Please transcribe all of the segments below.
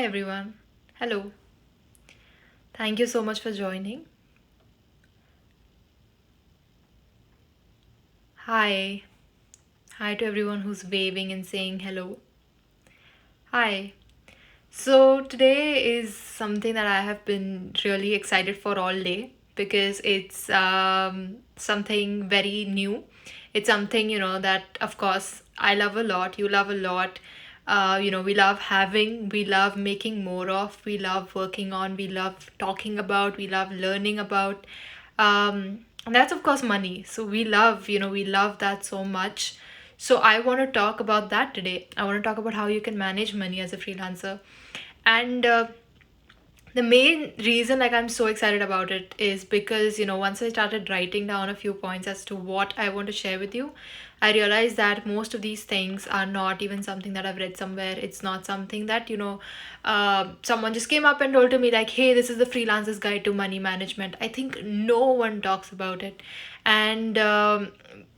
Hi everyone. Hello. Thank you so much for joining. Hi. Hi to everyone who's waving and saying hello. Hi. So today is something that I have been really excited for all day because it's something very new. It's something, that of course I love a lot, you love a lot. We love having, we love making more of, we love working on, we love talking about, we love learning about. And that's of course money. So we love that so much. So I want to talk about that today. I want to talk about how you can manage money as a freelancer. And the main reason like I'm so excited about it is because once I started writing down a few points as to what I want to share with you, I realized that most of these things are not even something that I've read somewhere. It's not something that someone just came up and told to me like, hey, this is the freelancer's guide to money management. I think no one talks about it. And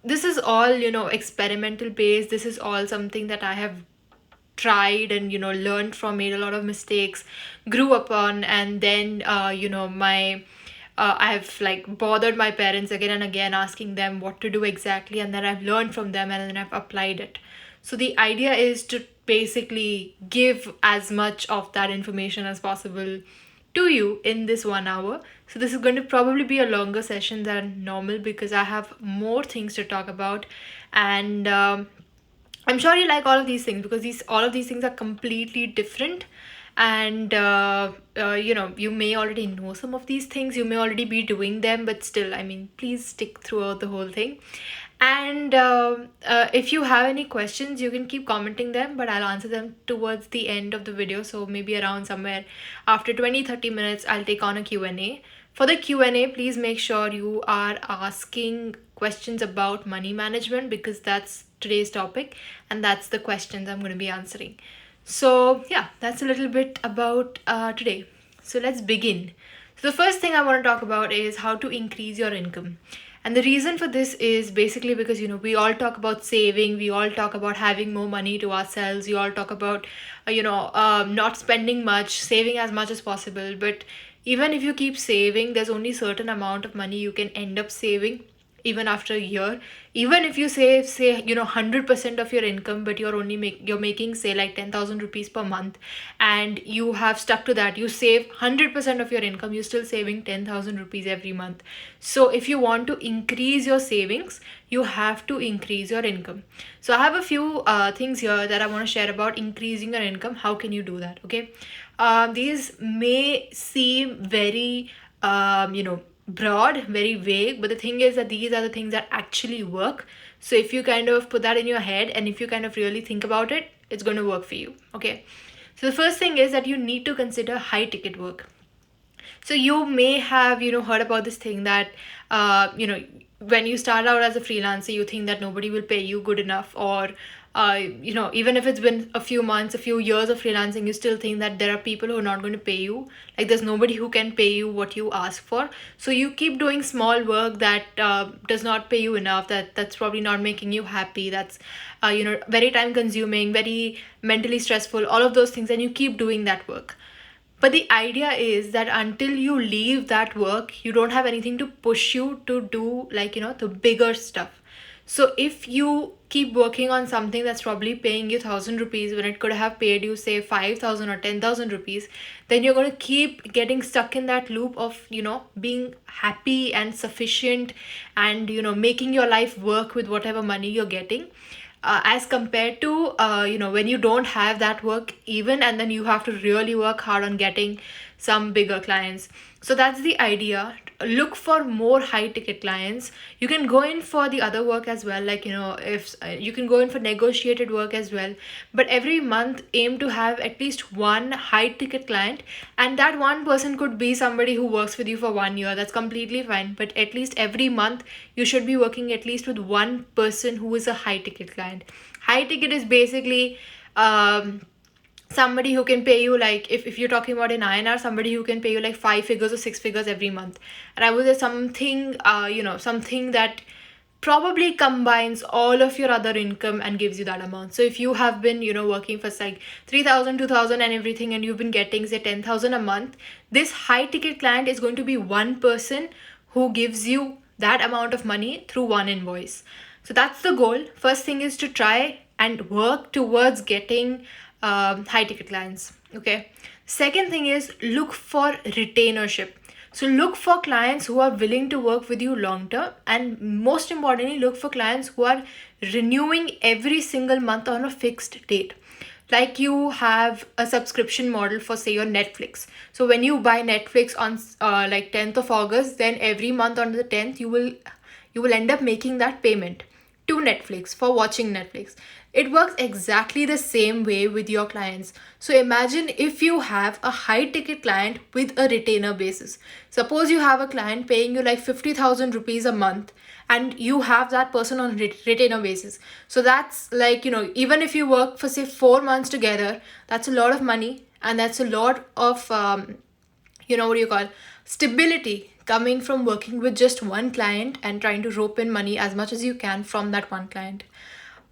this is all experimental based. This is all something that I have tried and learned from, made a lot of mistakes, grew upon, and then my I've like bothered my parents again and again asking them what to do exactly, and then I've learned from them and then I've applied it. So the idea is to basically give as much of that information as possible to you in this 1 hour. So this is going to probably be a longer session than normal because I have more things to talk about. And I'm sure you like all of these things because these all of these things are completely different. And you may already know some of these things, you may already be doing them, but still, I mean, please stick throughout the whole thing. And if you have any questions, you can keep commenting them, but I'll answer them towards the end of the video. So maybe around somewhere after 20-30 minutes, I'll take on a Q&A. For the Q&A, please make sure you are asking questions about money management because that's today's topic and that's the questions I'm going to be answering. So, yeah, that's a little bit about today. So, let's begin. So, the first thing I want to talk about is how to increase your income. And the reason for this is basically because we all talk about saving, we all talk about having more money to ourselves, we all talk about not spending much, saving as much as possible. But even if you keep saving, there's only certain amount of money you can end up saving even after a year. Even if you save, say 100% of your income, but you're making, say, like 10,000 rupees per month, and you have stuck to that, you save 100% of your income, you're still saving 10,000 rupees every month. So if you want to increase your savings, you have to increase your income. So I have a few things here that I want to share about increasing your income. How can you do that? Okay. These may seem very broad, very vague, but the thing is that these are the things that actually work. So if you kind of put that in your head and if you kind of really think about it, it's going to work for you. Okay. So the first thing is that you need to consider high ticket work. So you may have heard about this thing that when you start out as a freelancer, you think that nobody will pay you good enough, or even if it's been a few months, a few years of freelancing, you still think that there are people who are not going to pay you. Like there's nobody who can pay you what you ask for. So you keep doing small work that does not pay you enough, that's probably not making you happy, that's very time consuming, very mentally stressful, all of those things, and you keep doing that work. But the idea is that until you leave that work, you don't have anything to push you to do, like, the bigger stuff. So if you keep working on something that's probably paying you 1,000 rupees when it could have paid you, say, 5,000 or 10,000 rupees, then you're going to keep getting stuck in that loop of, being happy and sufficient and, making your life work with whatever money you're getting, as compared to when you don't have that work even, and then you have to really work hard on getting some bigger clients. So that's the idea. Look for more high ticket clients. You can go in for the other work as well, like if you can go in for negotiated work as well, but every month aim to have at least one high ticket client, and that one person could be somebody who works with you for 1 year. That's completely fine, but at least every month you should be working at least with one person who is a high ticket client. High ticket is basically somebody who can pay you, like, if you're talking about in INR, somebody who can pay you like 5 figures or 6 figures every month. And I would say something something that probably combines all of your other income and gives you that amount. So if you have been, working for like 3,000, 2,000 and everything, and you've been getting say 10,000 a month, this high ticket client is going to be one person who gives you that amount of money through one invoice. So that's the goal. First thing is to try and work towards getting high ticket clients. Okay. Second thing is look for retainership. So look for clients who are willing to work with you long term, and most importantly, look for clients who are renewing every single month on a fixed date. Like you have a subscription model for say your Netflix. So when you buy Netflix on like 10th of August, then every month on the 10th you will end up making that payment to Netflix for watching Netflix. It works exactly the same way with your clients. So imagine if you have a high ticket client with a retainer basis. Suppose you have a client paying you like 50,000 rupees a month, and you have that person on retainer basis. So that's like, even if you work for say 4 months together, that's a lot of money, and that's a lot of, what do you call, stability coming from working with just one client and trying to rope in money as much as you can from that one client.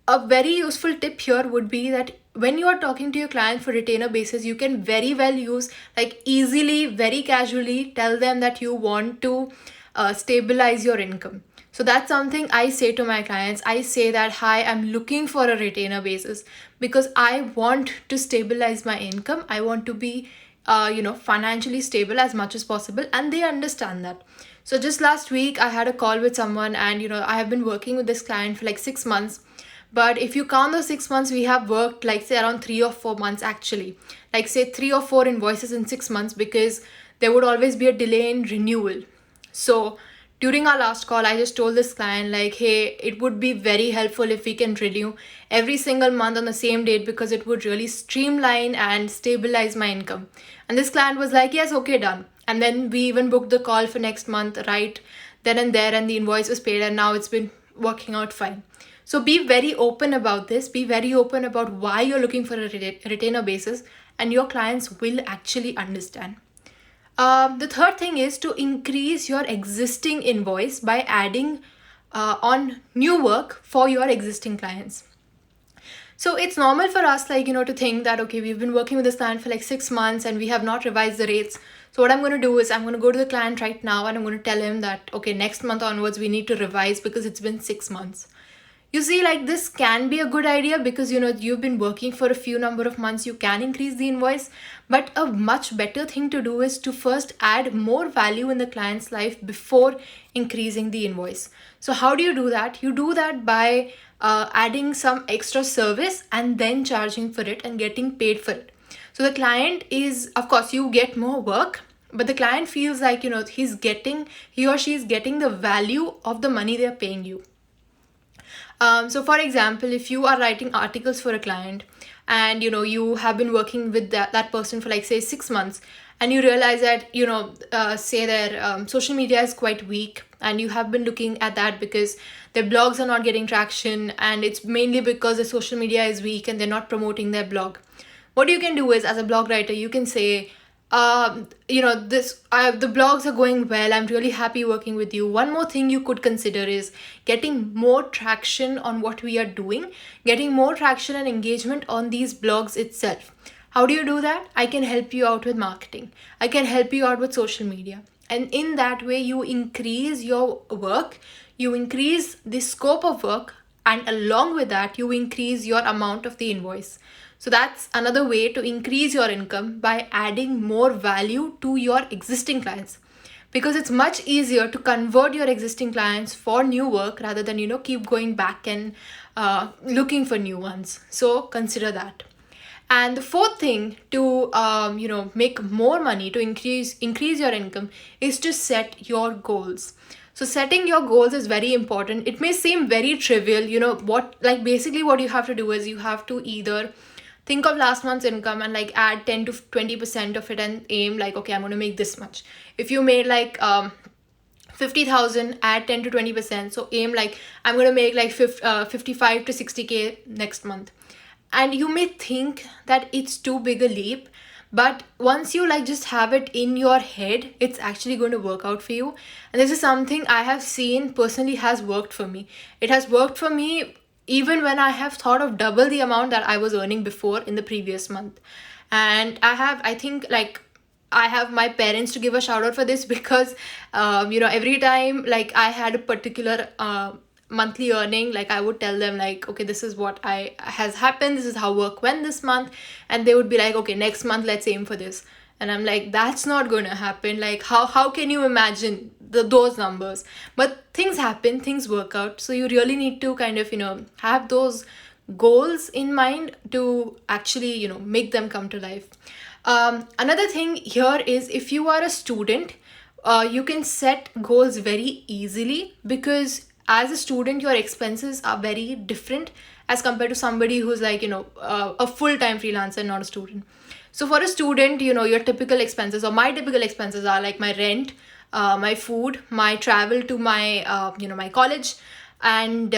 A very useful tip here would be that when you are talking to your client for retainer basis, you can very well use, like, easily, very casually tell them that you want to stabilize your income. So that's something I say to my clients. I say that, hi, I'm looking for a retainer basis because I want to stabilize my income. I want to be financially stable as much as possible, and they understand that. So just last week I had a call with someone, and I have been working with this client for like 6 months. But if you count those 6 months, we have worked like say around 3 or 4 months actually. Like say 3 or 4 invoices in 6 months, because there would always be a delay in renewal. So during our last call, I just told this client like, hey, it would be very helpful if we can renew every single month on the same date, because it would really streamline and stabilize my income. And this client was like, yes, okay, done. And then we even booked the call for next month right then and there, and the invoice was paid, and now it's been working out fine. So be very open about this. Be very open about why you're looking for a retainer basis, and your clients will actually understand. The third thing is to increase your existing invoice by adding on new work for your existing clients. So it's normal for us, like, to think that, okay, we've been working with this client for like 6 months and we have not revised the rates. So what I'm going to do is I'm going to go to the client right now and I'm going to tell him that, okay, next month onwards, we need to revise because it's been 6 months. You see, like, this can be a good idea because, you've been working for a few number of months, you can increase the invoice. But a much better thing to do is to first add more value in the client's life before increasing the invoice. So how do you do that? You do that by adding some extra service and then charging for it and getting paid for it. So the client is, of course, you get more work, but the client feels like, he or she is getting the value of the money they're paying you. So for example, if you are writing articles for a client and you have been working with that person for like say 6 months, and you realize that say their social media is quite weak, and you have been looking at that because their blogs are not getting traction, and it's mainly because the social media is weak and they're not promoting their blog. What you can do is, as a blog writer, you can say, the blogs are going well, I'm really happy working with you. One more thing you could consider is getting more traction on what we are doing, getting more traction and engagement on these blogs itself. How do you do that? I can help you out with marketing. I can help you out with social media. And in that way, you increase your work, you increase the scope of work, and along with that, you increase your amount of the invoice. So that's another way to increase your income, by adding more value to your existing clients, because it's much easier to convert your existing clients for new work rather than keep going back and looking for new ones. So consider that. And the fourth thing to make more money, to increase your income, is to set your goals. So setting your goals is very important. It may seem very trivial. Basically what you have to do is you have to either think of last month's income and like add 10 to 20% of it and aim like, okay, I'm going to make this much. If you made like 50,000, add 10 to 20%. So aim like, I'm going to make like 55 to 60K next month. And you may think that it's too big a leap, But once you like just have it in your head, it's actually going to work out for you. And this is something I have seen personally has worked for me. It has worked for me even when I have thought of double the amount that I was earning before in the previous month. And I think like I have my parents to give a shout out for this because every time like I had a particular monthly earning, like I would tell them like, okay, this is what I has happened, this is how work went this month, and they would be like, okay, next month let's aim for this. And I'm like, that's not going to happen. Like how can you imagine those numbers? But things happen, things work out, so you really need to kind of have those goals in mind to actually make them come to life. Another thing here is, if you are a student, you can set goals very easily, because as a student your expenses are very different as compared to somebody who's like a full-time freelancer, not a student. So for a student, your typical expenses or my typical expenses are like my rent, my food, my travel to my my college, and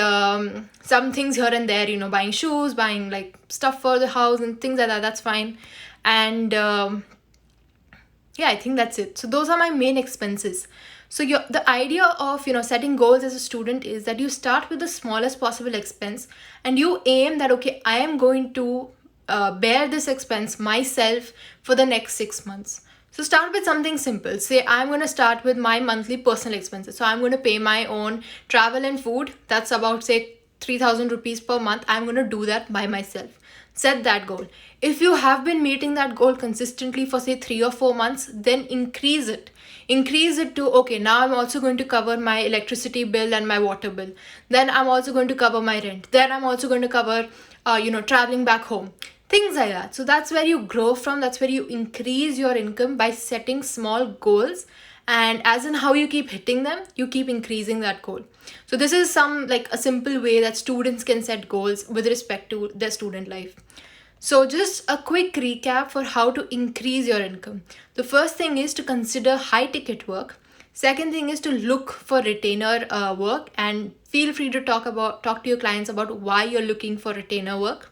some things here and there, buying shoes, buying like stuff for the house and things like that. That's fine. And yeah, I think that's it. So those are my main expenses. So the idea of setting goals as a student is that you start with the smallest possible expense, and you aim that, okay, I am going to bear this expense myself for the next 6 months. So start with something simple. Say I'm going to start with my monthly personal expenses. So I'm going to pay my own travel and food. That's about say 3,000 rupees per month. I'm going to do that by myself. Set that goal. If you have been meeting that goal consistently for say 3 or 4 months, then increase it. Increase it to, okay, now I'm also going to cover my electricity bill and my water bill. Then I'm also going to cover my rent. Then I'm also going to cover, traveling back home. Things like that. So that's where you grow from. That's where you increase your income by setting small goals. And as in how you keep hitting them, you keep increasing that goal. So this is some like a simple way that students can set goals with respect to their student life. So just a quick recap for how to increase your income. The first thing is to consider high ticket work. Second thing is to look for retainer work, and feel free to talk to your clients about why you're looking for retainer work.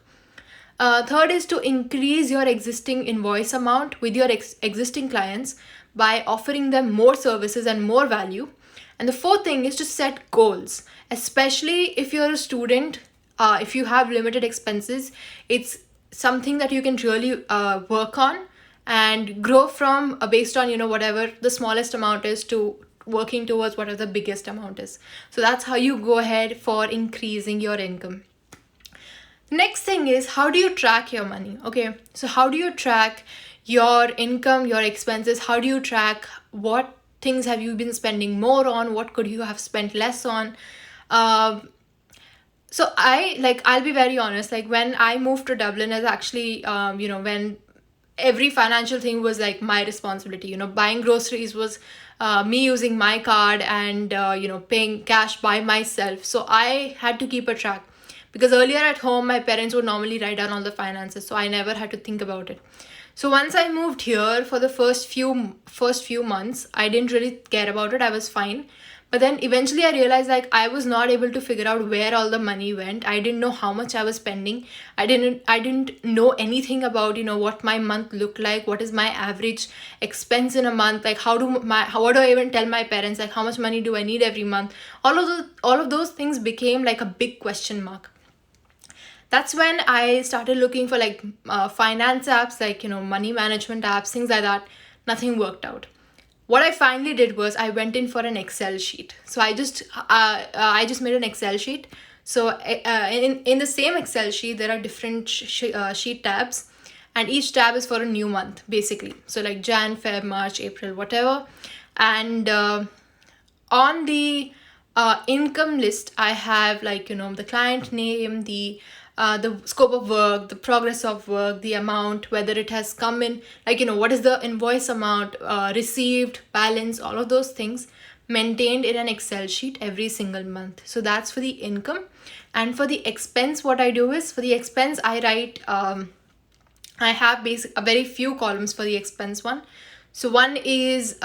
Third is to increase your existing invoice amount with your existing clients by offering them more services and more value. And the fourth thing is to set goals, especially if you're a student. If you have limited expenses, it's something that you can really work on and grow from, based on whatever the smallest amount is to working towards whatever the biggest amount is. So that's how you go ahead for increasing your income. Next thing is, how do you track your money? Okay, so how do you track your income, your expenses? How do you track what things have you been spending more on? What could you have spent less on? So I'll be very honest, like when I moved to Dublin, is actually when every financial thing was like my responsibility. Buying groceries was me using my card, and paying cash by myself. So I had to keep a track, because earlier at home my parents would normally write down all the finances, so I never had to think about it. So once I moved here, for the first few months, I didn't really care about it. I was fine. But then eventually I realized like I was not able to figure out where all the money went. I didn't know how much I was spending. I didn't know anything about what my month looked like. What is my average expense in a month? Like how do I even tell my parents like how much money do I need every month? All of those things became like a big question mark. That's when I started looking for like finance apps, like money management apps, things like that. Nothing worked out. What I finally did was I went in for an Excel sheet. So I just made an Excel sheet. So in the same Excel sheet, there are different sheet tabs, and each tab is for a new month basically. So like Jan, Feb, March, April, whatever. And on the income list, I have like the client name, the scope of work, the progress of work, the amount, whether it has come in, like what is the invoice amount, received, balance, all of those things maintained in an Excel sheet every single month. So that's for the income. And for the expense, what I do is, for the expense I write, I have a very few columns for the expense one. So one is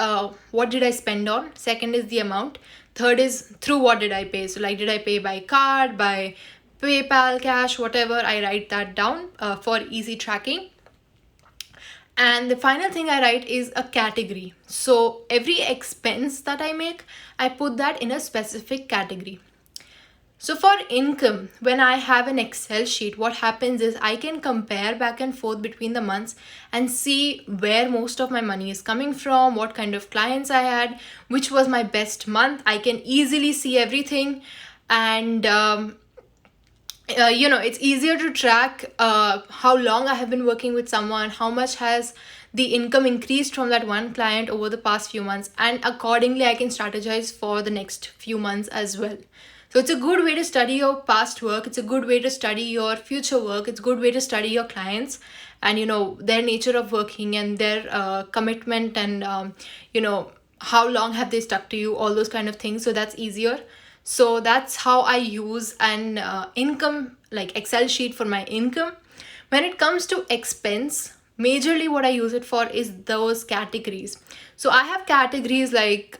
what did I spend on, second is the amount, third is through what did I pay. So like, did I pay by card, by PayPal, cash, whatever, I write that down for easy tracking. And the final thing I write is a category. So every expense that I make, I put that in a specific category. So for income, when I have an Excel sheet, what happens is I can compare back and forth between the months and see where most of my money is coming from, what kind of clients I had, which was my best month. I can easily see everything. And it's easier to track how long I have been working with someone, how much has the income increased from that one client over the past few months, and accordingly I can strategize for the next few months as well. So it's a good way to study your past work, it's a good way to study your future work, it's a good way to study your clients and their nature of working and their commitment and how long have they stuck to you, all those kind of things. So that's easier. So that's how I use an income, like Excel sheet for my income. When it comes to expense, majorly what I use it for is those categories. So I have categories like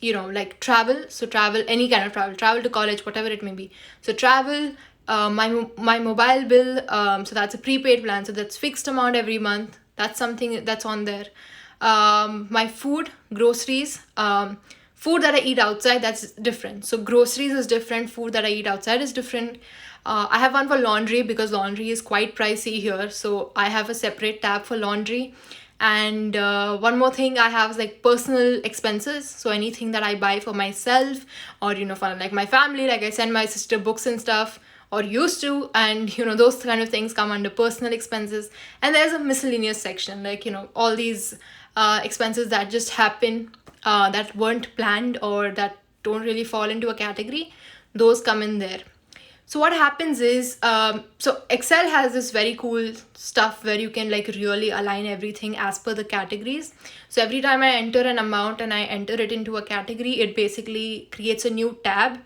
like travel. So travel, any kind of travel to college, whatever it may be. So travel, my mobile bill, so that's a prepaid plan, so that's fixed amount every month, that's something that's on there. My food, groceries, food that I eat outside, that's different. So groceries is different, food that I eat outside is different. I have one for laundry because laundry is quite pricey here, so I have a separate tab for laundry. And one more thing I have is like personal expenses, so anything that I buy for myself or for like my family, like I send my sister books and stuff, or used to, and those kind of things come under personal expenses. And there's a miscellaneous section, like all these expenses that just happen, that weren't planned or that don't really fall into a category, those come in there. So what happens is, so Excel has this very cool stuff where you can like really align everything as per the categories. So every time I enter an amount and I enter it into a category, it basically creates a new tab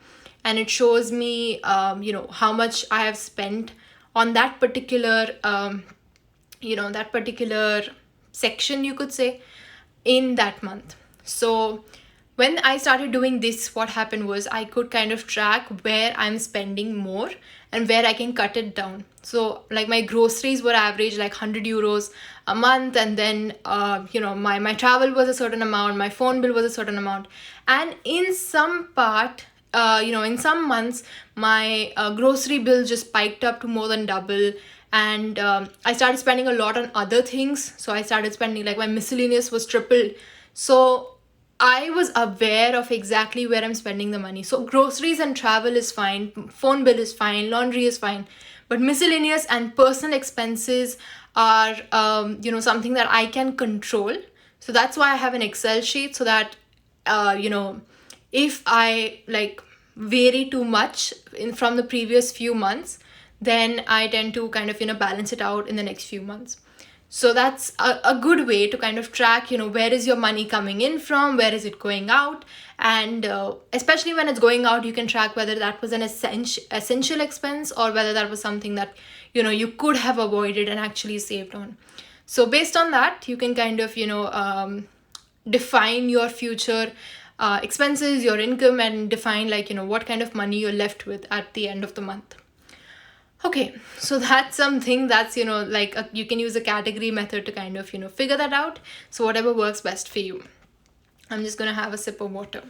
and it shows me how much I have spent on that particular that particular section, you could say, in that month. So when I started doing this, what happened was I could kind of track where I'm spending more and where I can cut it down. So like my groceries were average like 100 euros a month, and then my travel was a certain amount, my phone bill was a certain amount, and in some part, in some months my grocery bill just spiked up to more than double. And I started spending a lot on other things. So I started spending, like my miscellaneous was tripled. So I was aware of exactly where I'm spending the money. So groceries and travel is fine, phone bill is fine, laundry is fine, but miscellaneous and personal expenses are something that I can control. So that's why I have an Excel sheet, so that if I like vary too much from the previous few months, then I tend to kind of balance it out in the next few months. So that's a good way to kind of track, where is your money coming in from, where is it going out. And especially when it's going out, you can track whether that was an essential expense or whether that was something that, you could have avoided and actually saved on. So based on that, you can kind of, define your future expenses, your income, and define like, what kind of money you're left with at the end of the month. Okay, so that's something that's, you can use a category method to kind of, figure that out. So whatever works best for you. I'm just going to have a sip of water.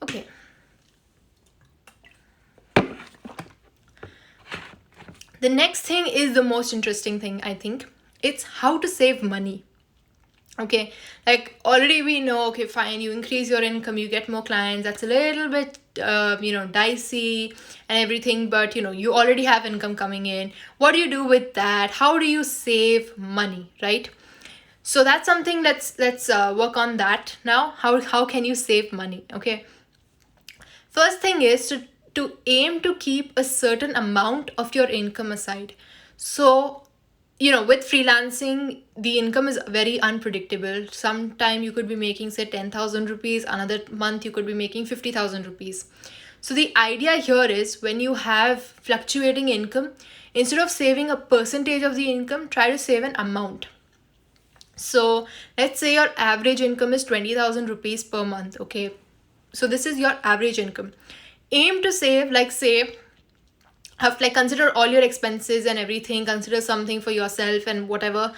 Okay. The next thing is the most interesting thing, I think. It's how to save money. Okay, like already we know, okay, fine, you increase your income, you get more clients, that's a little bit dicey and everything, but you already have income coming in. What do you do with that? How do you save money, right? So that's something, let's work on that now. How can you save money? Okay, first thing is to aim to keep a certain amount of your income aside. So with freelancing, the income is very unpredictable. Sometime you could be making, say, 10,000 rupees. Another month you could be making 50,000 rupees. So the idea here is, when you have fluctuating income, instead of saving a percentage of the income, try to save an amount. So let's say your average income is 20,000 rupees per month. Okay, so this is your average income. Aim to save, like, say, have like consider all your expenses and everything, consider something for yourself and whatever,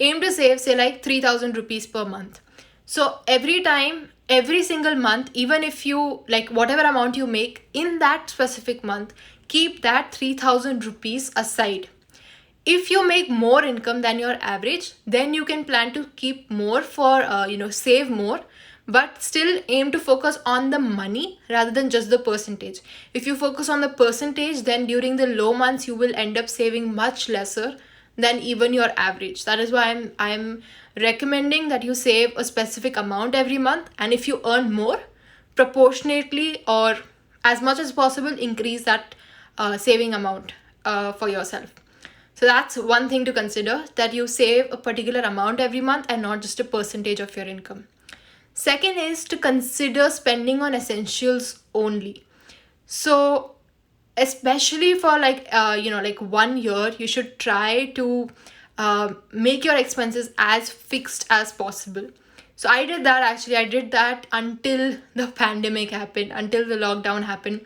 aim to save, say, like 3,000 rupees per month. So every time, every single month, even if you like whatever amount you make in that specific month, keep that 3,000 rupees aside. If you make more income than your average, then you can plan to keep more for save more, but still aim to focus on the money rather than just the percentage. If you focus on the percentage, then during the low months you will end up saving much lesser than even your average. That is why I'm recommending that you save a specific amount every month, and if you earn more, proportionately or as much as possible, increase that saving amount for yourself. So that's one thing to consider, that you save a particular amount every month and not just a percentage of your income. Second is to consider spending on essentials only. So especially for like 1 year, you should try to make your expenses as fixed as possible. So I did that, actually. I did that until the pandemic happened, until the lockdown happened.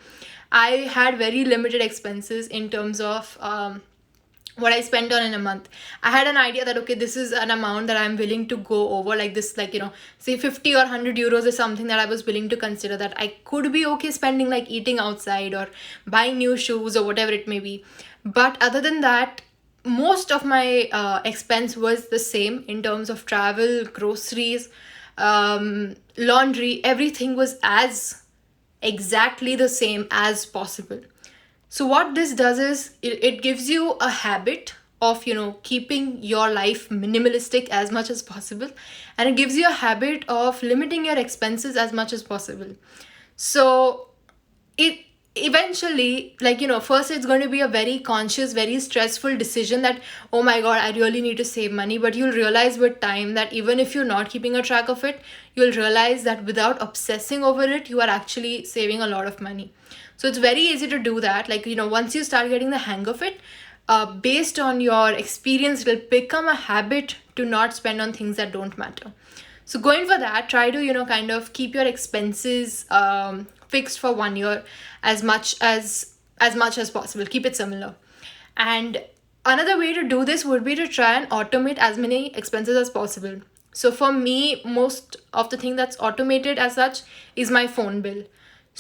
I had very limited expenses in terms of what I spent on in a month. I had an idea that, okay, this is an amount that I'm willing to go over, like this, like, say 50 or 100 euros is something that I was willing to consider, that I could be okay spending, like eating outside or buying new shoes or whatever it may be. But other than that, most of my expense was the same in terms of travel, groceries, laundry, everything was as exactly the same as possible. So what this does is it gives you a habit of keeping your life minimalistic as much as possible, and it gives you a habit of limiting your expenses as much as possible. So it eventually, first it's going to be a very conscious, very stressful decision that, oh my god, I really need to save money. But you'll realize with time that even if you're not keeping a track of it, you'll realize that without obsessing over it, you are actually saving a lot of money. So it's very easy to do that. Once you start getting the hang of it, based on your experience, it'll become a habit to not spend on things that don't matter. So going for that, try to kind of keep your expenses fixed for 1 year as much as possible. Keep it similar. And another way to do this would be to try and automate as many expenses as possible. So for me, most of the thing that's automated as such is my phone bill.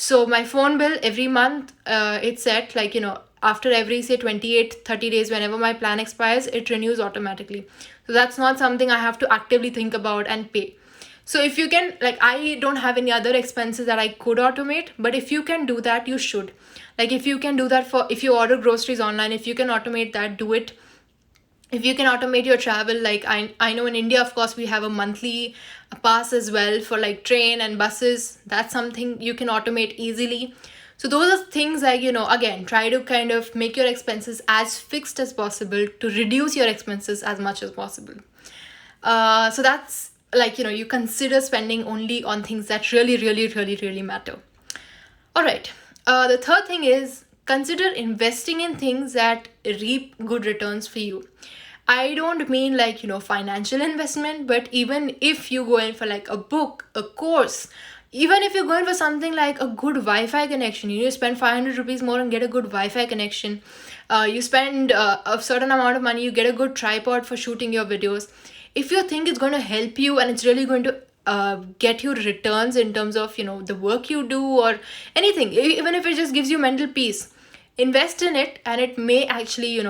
So my phone bill every month, it's set after every say 28 30 days, whenever my plan expires, it renews automatically. So that's not something I have to actively think about and pay. So if you can, I don't have any other expenses that I could automate, but if you can do that, you should. If you can do that, for if you order groceries online, if you can automate that, do it. If you can automate your travel, I know in India, of course, we have a monthly pass as well for train and buses. That's something you can automate easily. So those are things again, try to kind of make your expenses as fixed as possible to reduce your expenses as much as possible. So that's you consider spending only on things that really, really, really, really matter. All right. The third thing is consider investing in things that reap good returns for you. I don't mean financial investment, but even if you go in for a book, a course, even if you're going for something like a good Wi-Fi connection, you spend 500 rupees more and get a good Wi-Fi connection. You spend a certain amount of money, you get a good tripod for shooting your videos. If you think it's going to help you and it's really going to get you returns in terms of the work you do or anything, even if it just gives you mental peace, invest in it, and it may actually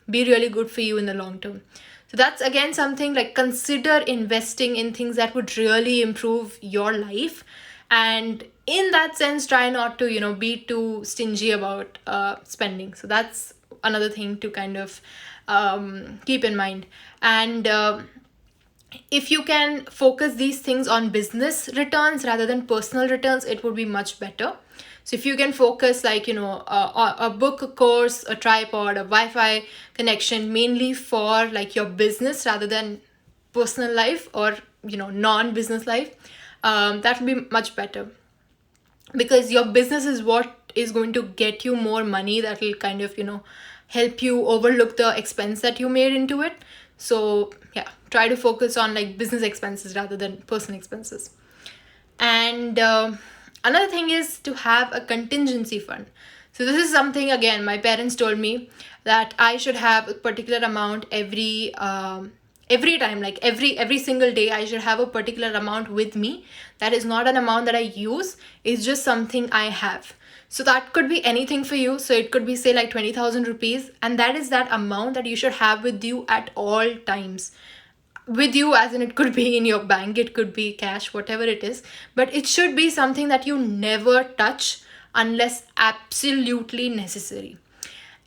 be really good for you in the long term. So that's again something, consider investing in things that would really improve your life, and in that sense, try not to be too stingy about spending. So that's another thing to kind of keep in mind. And if you can focus these things on business returns rather than personal returns, it would be much better. So if you can focus a book, a course, a tripod, a Wi-Fi connection mainly for your business rather than personal life or non-business life, that will be much better, because your business is what is going to get you more money, that will kind of help you overlook the expense that you made into it. So yeah, try to focus on business expenses rather than personal expenses. And another thing is to have a contingency fund. So this is something, again, my parents told me that I should have a particular amount every time, like every single day, I should have a particular amount with me. That is not an amount that I use, it's just something I have. So that could be anything for you. So it could be, say, like 20,000 rupees, and that is that amount that you should have with you at all times. With you, as in, it could be in your bank, it could be cash, whatever it is, but it should be something that you never touch unless absolutely necessary.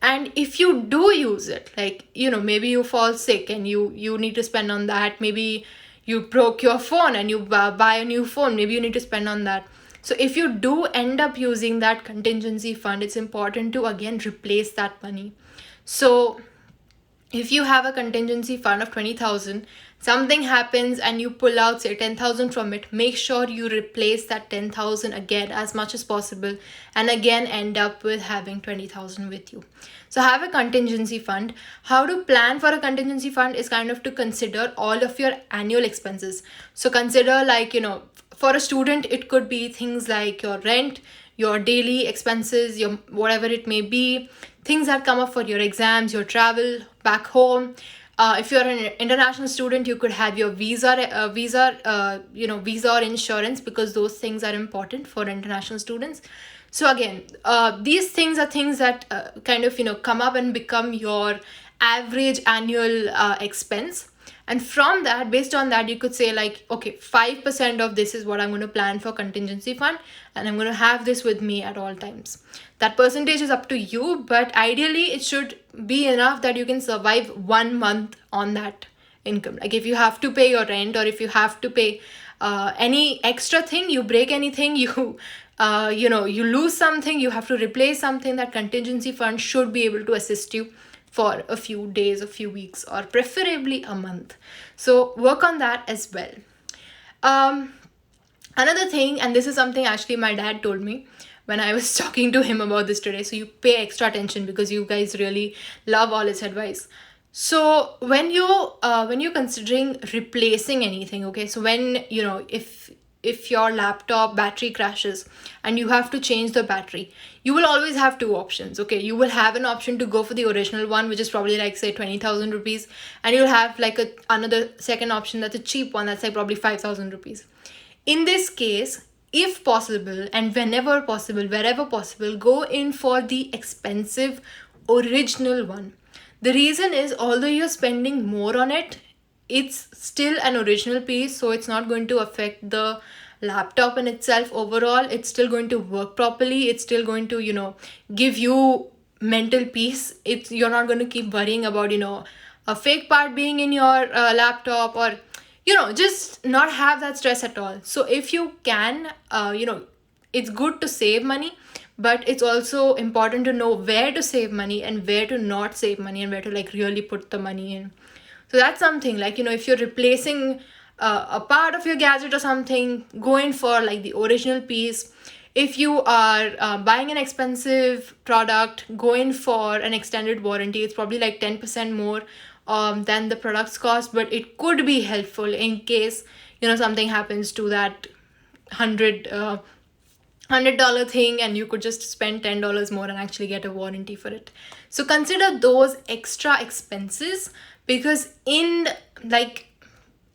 And if you do use it, like, maybe you fall sick and you need to spend on that. Maybe you broke your phone and you buy a new phone, maybe you need to spend on that. So if you do end up using that contingency fund, it's important to again replace that money. So if you have a contingency fund of 20,000, something happens and you pull out, say, 10,000 from it, make sure you replace that 10,000 again as much as possible, and again end up with having 20,000 with you. So have a contingency fund. How to plan for a contingency fund is kind of to consider all of your annual expenses. So consider, like, for a student, it could be things like your rent, your daily expenses, your whatever it may be, things that come up for your exams, your travel back home. If you're an international student, you could have your visa or insurance, because those things are important for international students. So again, these things are things that kind of come up and become your average annual expense. And from that, based on that, you could say, like, okay, 5% of this is what I'm going to plan for contingency fund, and I'm going to have this with me at all times. That percentage is up to you, but ideally it should be enough that you can survive 1 month on that income. Like, if you have to pay your rent, or if you have to pay any extra thing, you break anything, you lose something, you have to replace something, that contingency fund should be able to assist you for a few days, a few weeks, or preferably a month. So work on that as well. Another thing, and this is something actually my dad told me when I was talking to him about this today, so you pay extra attention because you guys really love all his advice. So when you're considering replacing anything, okay, so when if your laptop battery crashes and you have to change the battery, you will always have two options. Okay, you will have an option to go for the original one, which is probably like, say, 20,000 rupees, and you'll have like another second option that's a cheap one, that's like probably 5,000 rupees. In this case, if possible and whenever possible, wherever possible, go in for the expensive original one. The reason is, although you're spending more on it, it's still an original piece, so it's not going to affect the laptop in itself overall. It's still going to work properly. It's still going to give you mental peace. You're not going to keep worrying about a fake part being in your laptop, or just not have that stress at all. So if you can, it's good to save money, but it's also important to know where to save money and where to not save money, and where to like really put the money in. So that's something, like, if you're replacing a part of your gadget or something, go in for like the original piece. If you are buying an expensive product, go in for an extended warranty. It's probably like 10% more than the product's cost, but it could be helpful in case something happens to that $100 thing, and you could just spend $10 more and actually get a warranty for it. So consider those extra expenses, because in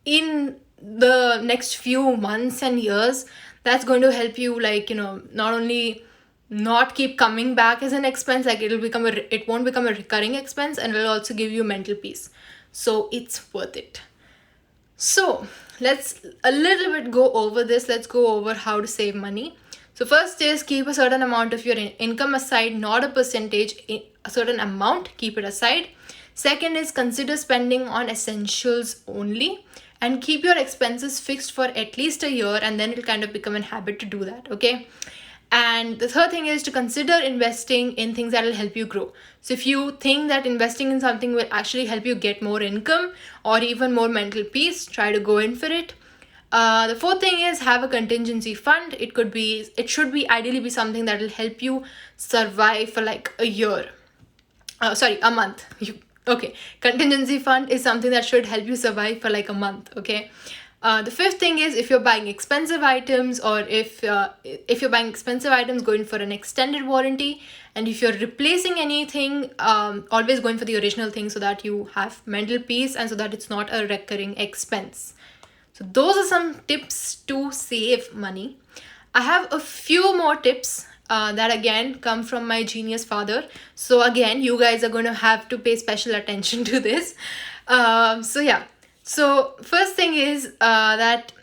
the next few months and years, that's going to help you, like, not only not keep coming back as an expense, like it won't become a recurring expense, and it'll also give you mental peace. So it's worth it. So let's a little bit go over this. Let's go over how to save money. So first is, keep a certain amount of your income aside, not a percentage, a certain amount, keep it aside. Second is, consider spending on essentials only, and keep your expenses fixed for at least a year, and then it'll kind of become a habit to do that, okay? And the third thing is to consider investing in things that will help you grow. So if you think that investing in something will actually help you get more income or even more mental peace, try to go in for it. The fourth thing is, have a contingency fund. It should be ideally be something that will help you survive for like a year. A month. Okay, contingency fund is something that should help you survive for like a month, okay? The fifth thing is, if you're buying expensive items, or if you're buying expensive items, going for an extended warranty. And if you're replacing anything, always going for the original thing, so that you have mental peace and so that it's not a recurring expense. So those are some tips to save money. I have a few more tips that again come from my genius father. So again, you guys are going to have to pay special attention to this. So yeah. So first thing is that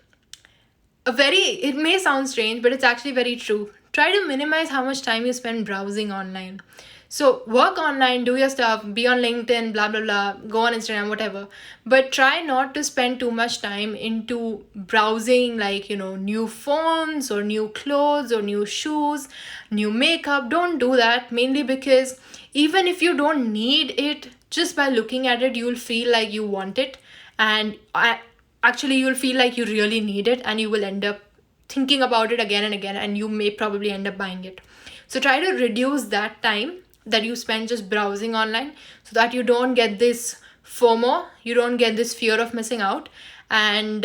it may sound strange, but it's actually very true. Try to minimize how much time you spend browsing online. So work online, do your stuff, be on LinkedIn, blah blah blah, go on Instagram, whatever. But try not to spend too much time into browsing, like, new phones or new clothes or new shoes, new makeup. Don't do that, mainly because even if you don't need it, just by looking at it, you'll feel like you want it. And actually, you'll feel like you really need it, and you will end up thinking about it again and again, and you may probably end up buying it. So try to reduce that time that you spend just browsing online, so that you don't get this FOMO, you don't get this fear of missing out. And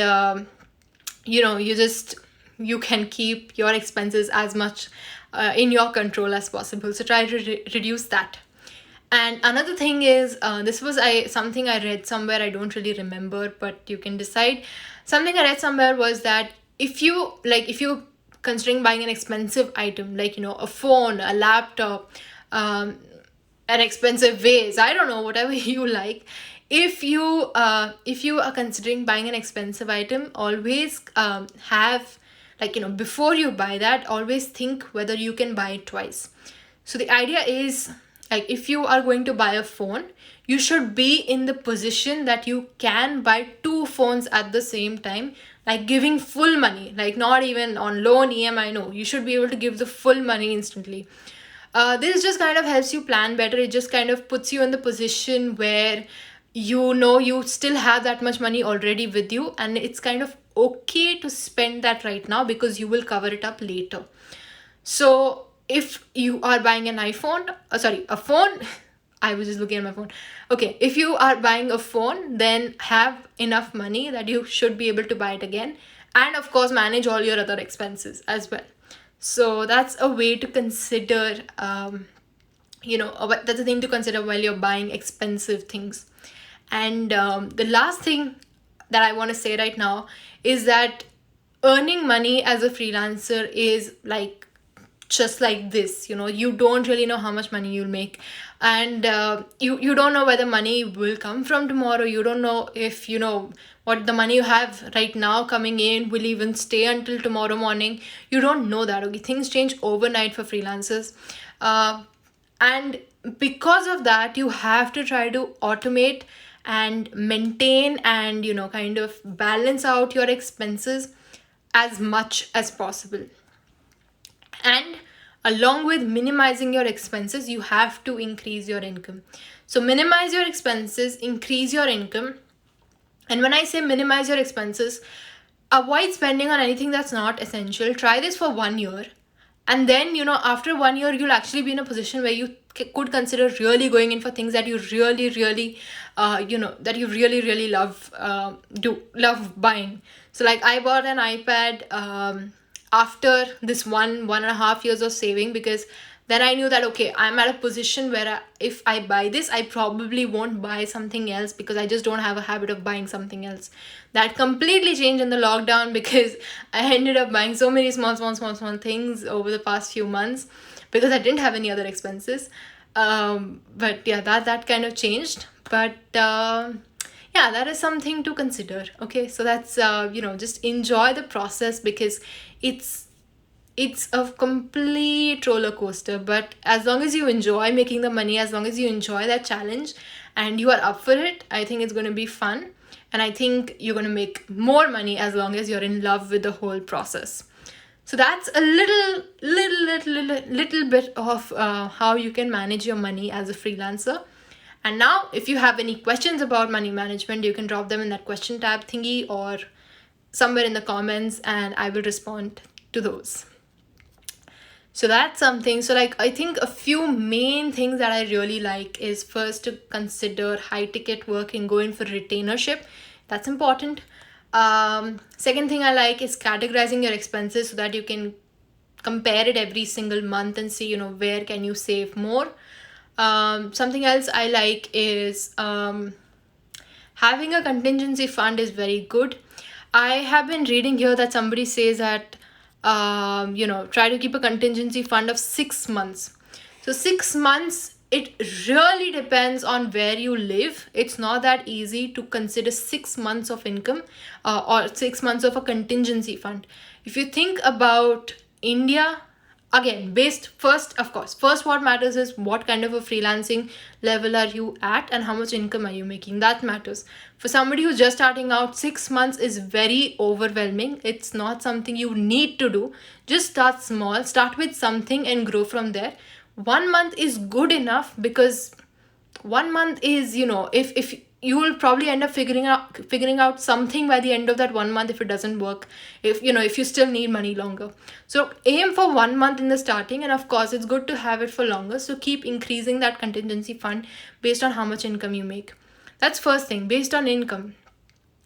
you can keep your expenses as much in your control as possible. So try to reduce that. And another thing is, this was something I read somewhere, I don't really remember, but you can decide. Something I read somewhere was that if you considering buying an expensive item, like, a phone, a laptop, an expensive vase, I don't know, whatever you like. If you are considering buying an expensive item, always have, before you buy that, always think whether you can buy it twice. So the idea is, like, if you are going to buy a phone, you should be in the position that you can buy two phones at the same time, like giving full money, like not even on loan, EMI. No, you should be able to give the full money instantly. This just kind of helps you plan better. It just kind of puts you in the position where you still have that much money already with you, and it's kind of okay to spend that right now, because you will cover it up later. So if you are buying an iPhone, a phone, I was just looking at my phone. Okay, if you are buying a phone, then have enough money that you should be able to buy it again. And of course, manage all your other expenses as well. So that's a way to consider, that's a thing to consider while you're buying expensive things. And the last thing that I want to say right now is that earning money as a freelancer is like just like this. You don't really know how much money you'll make, and you don't know where the money will come from tomorrow. You don't know if what the money you have right now coming in will even stay until tomorrow morning. You don't know that. Okay, things change overnight for freelancers, and because of that, you have to try to automate and maintain and kind of balance out your expenses as much as possible. And along with minimizing your expenses, you have to increase your income. So minimize your expenses, increase your income. And when I say minimize your expenses, avoid spending on anything that's not essential. Try this for 1 year. And then, after 1 year, you'll actually be in a position where you could consider really going in for things that you really, really, that you really, really love buying. So like, I bought an iPad after this 1.5 years of saving, because then I knew that, okay, I'm at a position where if I buy this, I probably won't buy something else, because I just don't have a habit of buying something else. That completely changed in the lockdown, because I ended up buying so many small things over the past few months, because I didn't have any other expenses. But yeah, that kind of changed. But yeah, that is something to consider. Okay, so that's just enjoy the process, because it's a complete roller coaster. But as long as you enjoy making the money, as long as you enjoy that challenge and you are up for it, I think it's going to be fun. And I think you're going to make more money as long as you're in love with the whole process. So that's a little bit of how you can manage your money as a freelancer. And now, if you have any questions about money management, you can drop them in that question tab thingy or somewhere in the comments, and I will respond to those. So that's something. So like, I think a few main things that I really like is, first, to consider high ticket work and go in for retainership. That's important. Second thing I like is categorizing your expenses so that you can compare it every single month and see, where can you save more. Something else I like is having a contingency fund is very good. I have been reading here that somebody says that try to keep a contingency fund of 6 months. So 6 months, it really depends on where you live. It's not that easy to consider 6 months of income or 6 months of a contingency fund. If you think about India, again, based first, of course, first what matters is what kind of a freelancing level are you at and how much income are you making. That matters. For somebody who's just starting out, 6 months is very overwhelming. It's not something you need to do. Just start small, start with something and grow from there. 1 month is good enough because 1 month is, if you will probably end up figuring out something by the end of that 1 month if it doesn't work, if you still need money longer. So aim for 1 month in the starting, and of course it's good to have it for longer, so keep increasing that contingency fund based on how much income you make. That's first thing, based on income.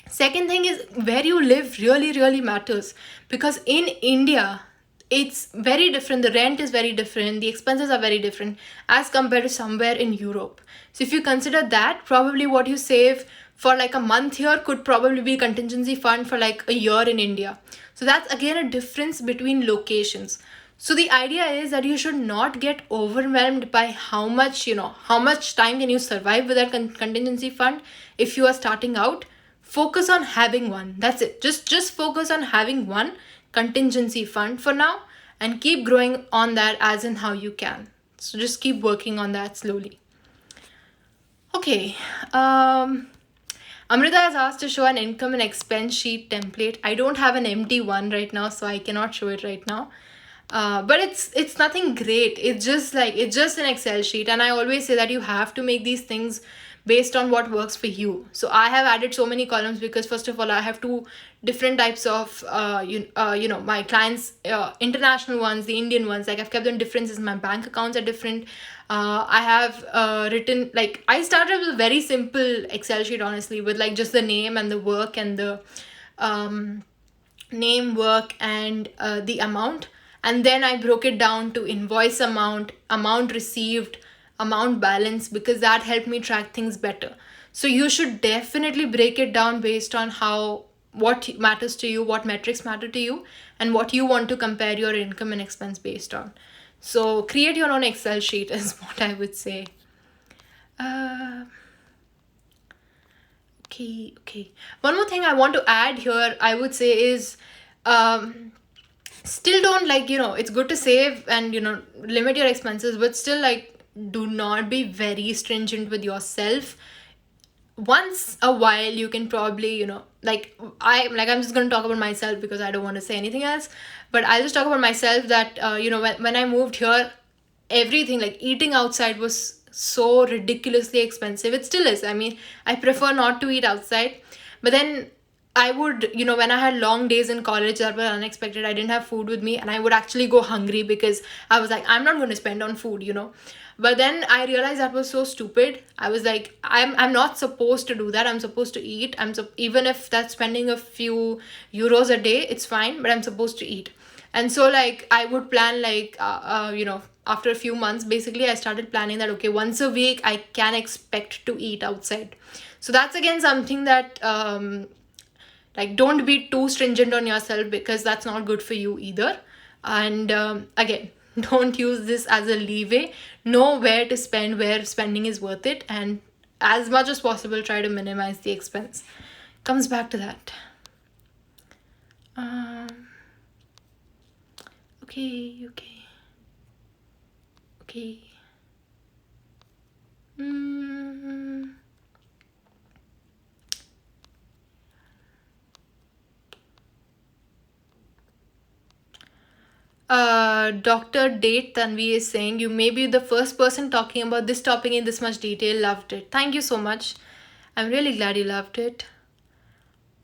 Second thing is where you live really, really matters, because in India, it's very different. The rent is very different. The expenses are very different as compared to somewhere in Europe. So if you consider that, probably what you save for like a month here could probably be contingency fund for like a year in India. So that's again a difference between locations. So the idea is that you should not get overwhelmed by how much time can you survive with that contingency fund if you are starting out. Focus on having one. That's it. Just focus on having one contingency fund for now and keep growing on that as in how you can. So just keep working on that slowly. Okay. Amrita has asked to show an income and expense sheet template. I don't have an empty one right now, so I cannot show it right now. But it's nothing great. It's just an Excel sheet, and I always say that you have to make these things based on what works for you. So I have added so many columns because first of all I have two different types of my clients, international ones, the Indian ones. Like I've kept them differences. My bank accounts are different. I have written, like, I started with a very simple Excel sheet, honestly, with like just the name and the work and the name, work, and the amount. And then I broke it down to invoice amount, amount received, amount balance, because that helped me track things better. So you should definitely break it down based on what matters to you, what metrics matter to you, and what you want to compare your income and expense based on. So create your own Excel sheet is what I would say. Okay. One more thing I want to add here, I would say, is still don't, it's good to save and limit your expenses, but still, do not be very stringent with yourself. Once a while you can probably, I'm just going to talk about myself because I don't want to say anything else, but I'll just talk about myself that when I moved here, everything, like eating outside, was so ridiculously expensive. It still is. I mean, I prefer not to eat outside, but then I would, when I had long days in college that were unexpected, I didn't have food with me, and I would actually go hungry because I was like, I'm not going to spend on food. But then I realized that was so stupid. I was like, I'm not supposed to do that. I'm supposed to eat. Even if that's spending a few euros a day, it's fine, but I'm supposed to eat. And so, I would plan, after a few months, basically, I started planning that, okay, once a week, I can expect to eat outside. So that's again something that, don't be too stringent on yourself, because that's not good for you either. And again, don't use this as a leeway. Know where to spend, where spending is worth it, and as much as possible, try to minimize the expense. Comes back to that. Okay. Dr. Date Tanvi is saying, you may be the first person talking about this topic in this much detail. Loved it. Thank you so much. I'm really glad you loved it.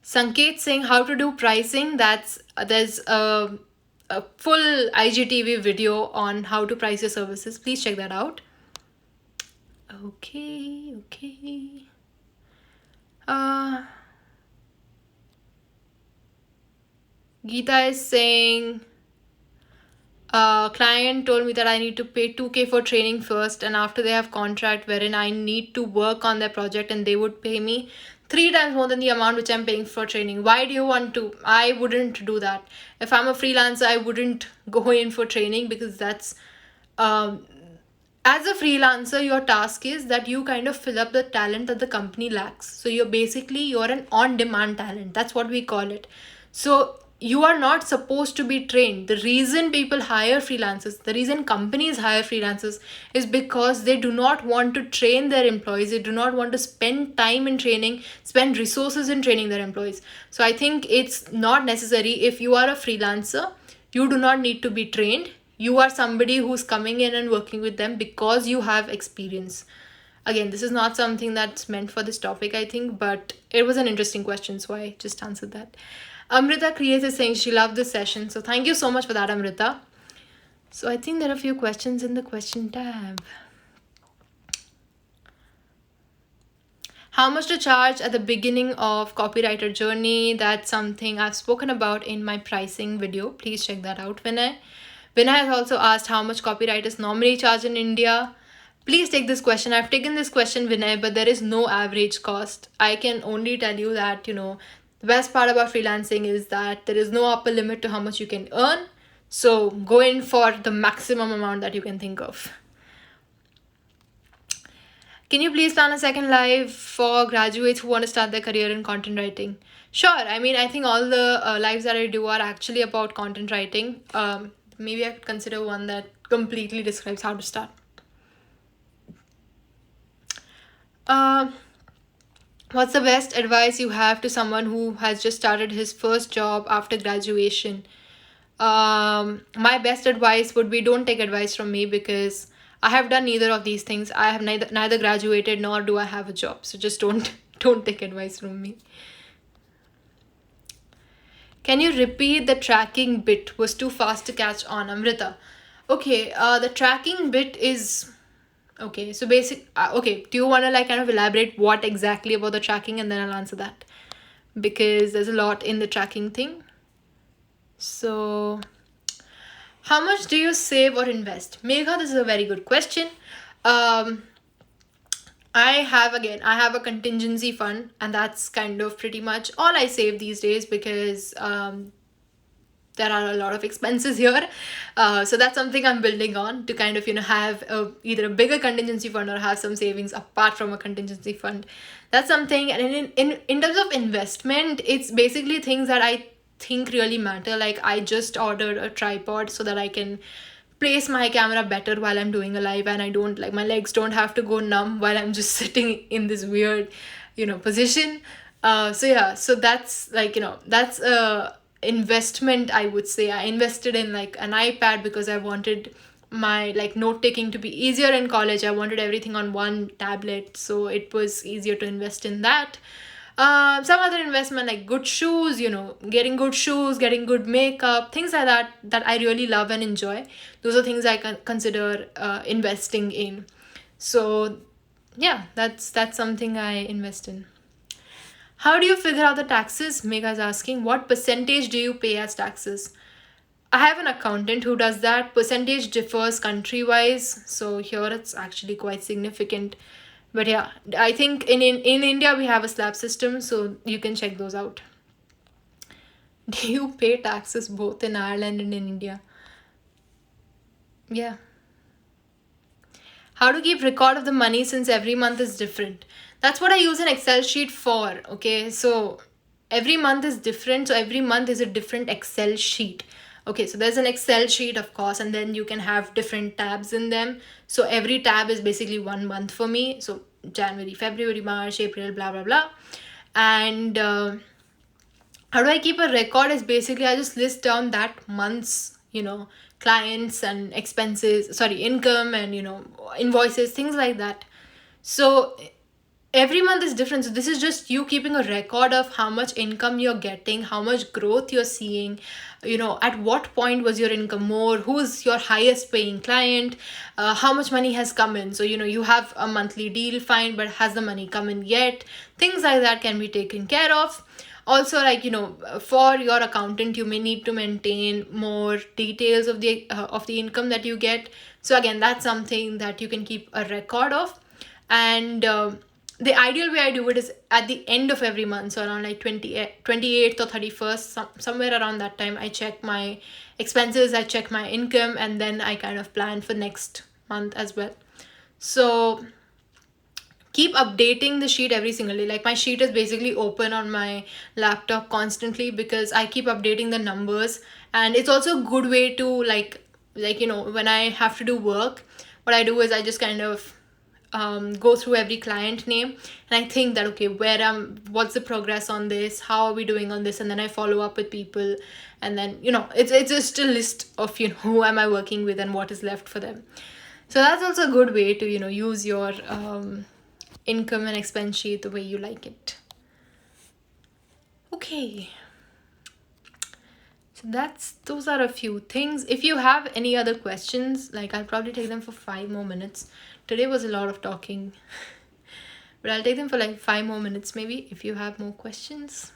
Sanket saying, how to do pricing. There's a full IGTV video on how to price your services. Please check that out. Okay. Geeta is saying, client told me that I need to pay 2K for training first, and after they have contract wherein I need to work on their project, and they would pay me 3 times more than the amount which I'm paying for training. Why do you want to? I wouldn't do that. If I'm a freelancer, I wouldn't go in for training, because that's um, as a freelancer, your task is that you kind of fill up the talent that the company lacks. So you're an on demand talent. That's what we call it. So you are not supposed to be trained. The reason people hire freelancers, the reason companies hire freelancers, is because they do not want to train their employees. They do not want to spend time in training, spend resources in training their employees. So I think it's not necessary. If you are a freelancer, you do not need to be trained. You are somebody who's coming in and working with them because you have experience. Again, this is not something that's meant for this topic, I think, but it was an interesting question, so I just answered that. Amrita creates is saying she loved this session, so thank you so much for that, Amrita. So I think there are a few questions in the question tab. How much to charge at the beginning of copywriter journey? That's something I've spoken about in my pricing video. Please check that out, Vinay. Vinay has also asked how much copywriters normally charge in India. Please take this question. I've taken this question, Vinay, but there is no average cost. I can only tell you that, the best part about freelancing is that there is no upper limit to how much you can earn. So go in for the maximum amount that you can think of. Can you please plan a second live for graduates who want to start their career in content writing? Sure. I mean, I think all the lives that I do are actually about content writing. Maybe I could consider one that completely describes how to start. What's the best advice you have to someone who has just started his first job after graduation? My best advice would be, don't take advice from me, because I have done neither of these things. I have neither graduated nor do I have a job. So just don't take advice from me. Can you repeat the tracking bit? Was too fast to catch on, Amrita. Okay, the tracking bit is okay. So okay. Do you want to kind of elaborate what exactly about the tracking, and then I'll answer that, because there's a lot in the tracking thing. So, how much do you save or invest? Megha, this is a very good question. I have a contingency fund, and that's kind of pretty much all I save these days, because there are a lot of expenses here. So that's something I'm building on, to kind of, have either a bigger contingency fund or have some savings apart from a contingency fund. That's something. And in terms of investment, it's basically things that I think really matter. Like, I just ordered a tripod so that I can place my camera better while I'm doing a live, and I don't my legs don't have to go numb while I'm just sitting in this weird, position. So that's that's a investment, I would say. I invested in an iPad because I wanted my note taking to be easier in college. I wanted everything on one tablet, so it was easier to invest in that. Some other investment, like good shoes, getting good shoes, getting good makeup, things like that I really love and enjoy. Those are things I can consider investing in. So yeah, that's something I invest in. How do you figure out the taxes? Megha's asking, what percentage do you pay as taxes? I have an accountant who does that. Percentage differs country wise, so here it's actually quite significant. But yeah, I think in India we have a slab system, so you can check those out. Do you pay taxes both in Ireland and in India? Yeah. How to keep record of the money since every month is different? That's what I use an Excel sheet for. Okay, so every month is different, so every month is a different Excel sheet. Okay, so there's an Excel sheet, of course, and then you can have different tabs in them. So every tab is basically 1 month for me. So January, February, March, April, blah, blah, blah. And how do I keep a record? Is basically I just list down that month's, clients and expenses, income and, invoices, things like that. So every month is different. So this is just you keeping a record of how much income you're getting, how much growth you're seeing, at what point was your income more, who's your highest paying client, how much money has come in. So, you have a monthly deal, fine, but has the money come in yet? Things like that can be taken care of. Also, like, for your accountant, you may need to maintain more details of the income that you get. So again, that's something that you can keep a record of. And the ideal way I do it is at the end of every month, so around like 28th or 31st, somewhere around that time, I check my expenses, I check my income, and then I kind of plan for next month as well. So keep updating the sheet every single day. Like, my sheet is basically open on my laptop constantly because I keep updating the numbers. And it's also a good way to when I have to do work, what I do is I just kind of go through every client name, and I think that, okay, what's the progress on this, how are we doing on this, and then I follow up with people. And then it's just a list of who am I working with and what is left for them. So that's also a good way to use your income and expense sheet the way you like it. Okay, so those are a few things. If you have any other questions, like, I'll probably take them for 5 more minutes. Today was a lot of talking, but I'll take them for like 5 more minutes maybe if you have more questions.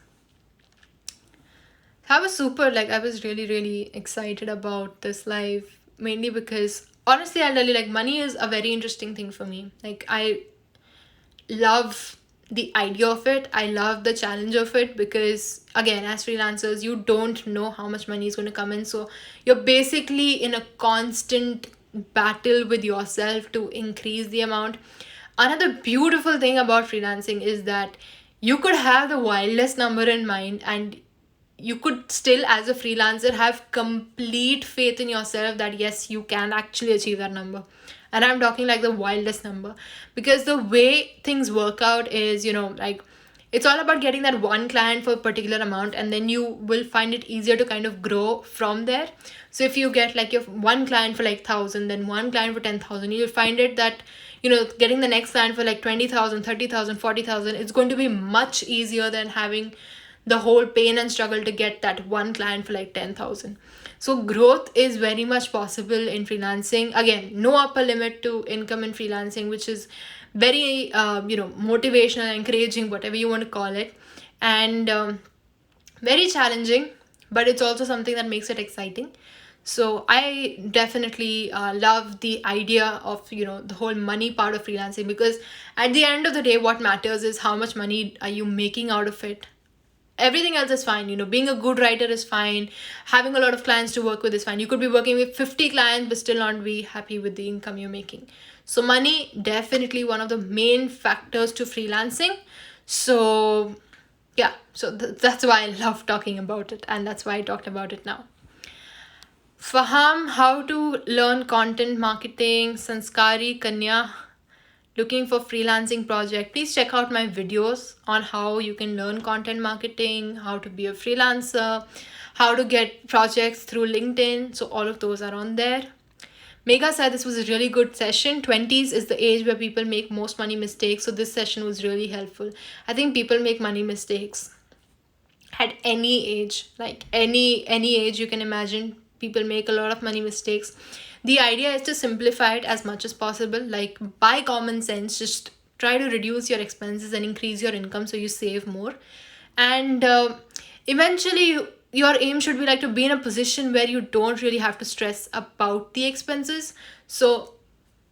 I was I was really, really excited about this live, mainly because honestly, I'll tell you, like, money is a very interesting thing for me. Like, I love the idea of it. I love the challenge of it because, again, as freelancers, you don't know how much money is going to come in. So you're basically in a constant battle with yourself to increase the amount. Another beautiful thing about freelancing is that you could have the wildest number in mind, and you could still, as a freelancer, have complete faith in yourself that yes, you can actually achieve that number. And I'm talking like the wildest number, because the way things work out is, like, it's all about getting that one client for a particular amount, and then you will find it easier to kind of grow from there. So if you get like your one client for like 1,000, then one client for 10,000, you'll find it that getting the next client for like 20,000, 30,000, 40,000, it's going to be much easier than having the whole pain and struggle to get that one client for like 10,000. So growth is very much possible in freelancing. Again, no upper limit to income in freelancing, which is very motivational, encouraging, whatever you want to call it. And very challenging, but it's also something that makes it exciting. So I definitely love the idea of the whole money part of freelancing, because at the end of the day, what matters is how much money are you making out of it. Everything else is fine. Being a good writer is fine, having a lot of clients to work with is fine. You could be working with 50 clients but still not be happy with the income you're making. So money, definitely one of the main factors to freelancing. So yeah, so that's why I love talking about it, and that's why I talked about it now. Faham, how to learn content marketing, Sanskari Kanya, looking for freelancing project. Please check out my videos on how you can learn content marketing, how to be a freelancer, how to get projects through LinkedIn. So all of those are on there. Megha said this was a really good session. 20s is the age where people make most money mistakes. So this session was really helpful. I think people make money mistakes at any age, like any age you can imagine. People make a lot of money mistakes. The idea is to simplify it as much as possible. Like, by common sense, just try to reduce your expenses and increase your income so you save more. And eventually your aim should be like to be in a position where you don't really have to stress about the expenses. So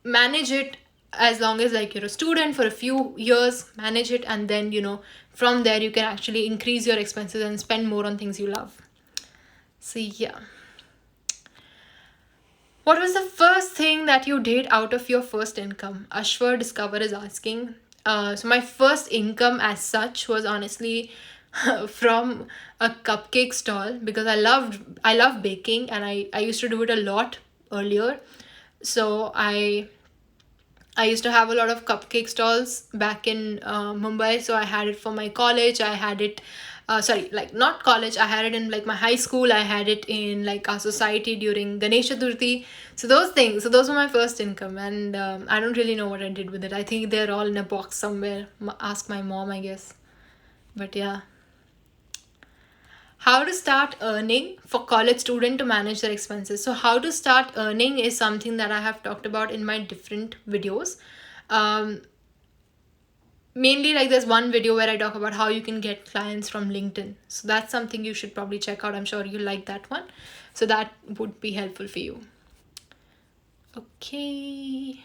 manage it as long as, like, you're a student for a few years, manage it, and then from there you can actually increase your expenses and spend more on things you love. So yeah. What was the first thing that you did out of your first income? Ashwar Discover is asking. So my first income as such was honestly from a cupcake stall, because I love baking, and I used to do it a lot earlier. So I used to have a lot of cupcake stalls back in Mumbai. So I had it for my college. I had it, not college. I had it in like my high school. I had it in like our society during Ganesh Chaturthi. So those things. So those were my first income, and I don't really know what I did with it. I think they're all in a box somewhere. Ask my mom, I guess. But yeah. How to start earning for college student to manage their expenses. So how to start earning is something that I have talked about in my different videos. mainly like there's one video where I talk about how you can get clients from LinkedIn. So that's something you should probably check out. I'm sure you like that one. So that would be helpful for you. Okay.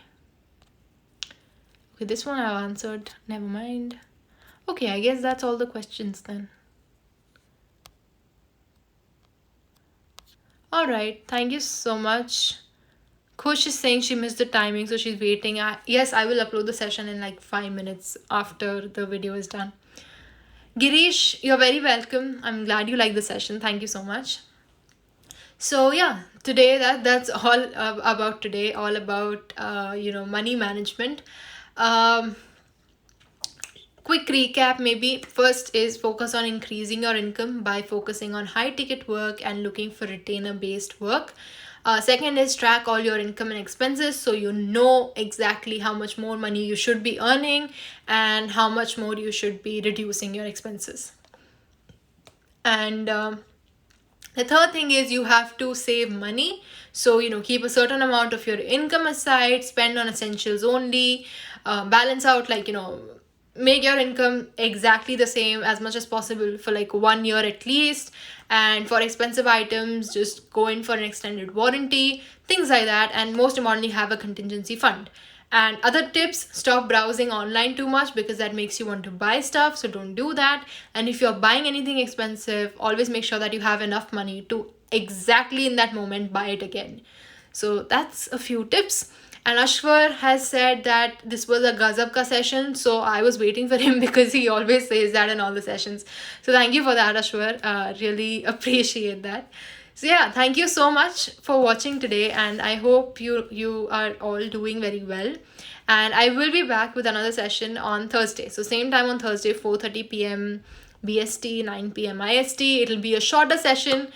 Okay, this one I've answered. Never mind. Okay, I guess that's all the questions then. All right. Thank you so much. Coach is saying she missed the timing, so she's waiting. Yes, I will upload the session in like 5 minutes after the video is done. Girish, you're very welcome. I'm glad you like the session. Thank you so much. So yeah, today that's all about today. All about money management. Um, Quick recap maybe. First is focus on increasing your income by focusing on high ticket work and looking for retainer based work. Second is track all your income and expenses so you know exactly how much more money you should be earning and how much more you should be reducing your expenses. And the third thing is you have to save money. So, keep a certain amount of your income aside, spend on essentials only, balance out, make your income exactly the same as much as possible for like 1 year at least. And for expensive items, just go in for an extended warranty, things like that. And most importantly, have a contingency fund. And other tips, stop browsing online too much because that makes you want to buy stuff. So don't do that. And if you're buying anything expensive, always make sure that you have enough money to exactly in that moment buy it again. So that's a few tips. And Ashwar has said that this was a Gazab ka session. So I was waiting for him because he always says that in all the sessions. So thank you for that, Ashwar. Really appreciate that. So yeah, thank you so much for watching today, and I hope you are all doing very well. And I will be back with another session on Thursday. So same time on Thursday, 4:30 p.m. BST, 9 p.m. IST. It'll be a shorter session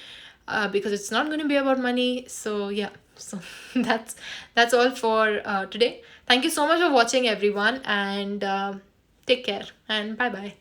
because it's not going to be about money. So yeah, so that's all for today. Thank you so much for watching, everyone, and take care and bye bye.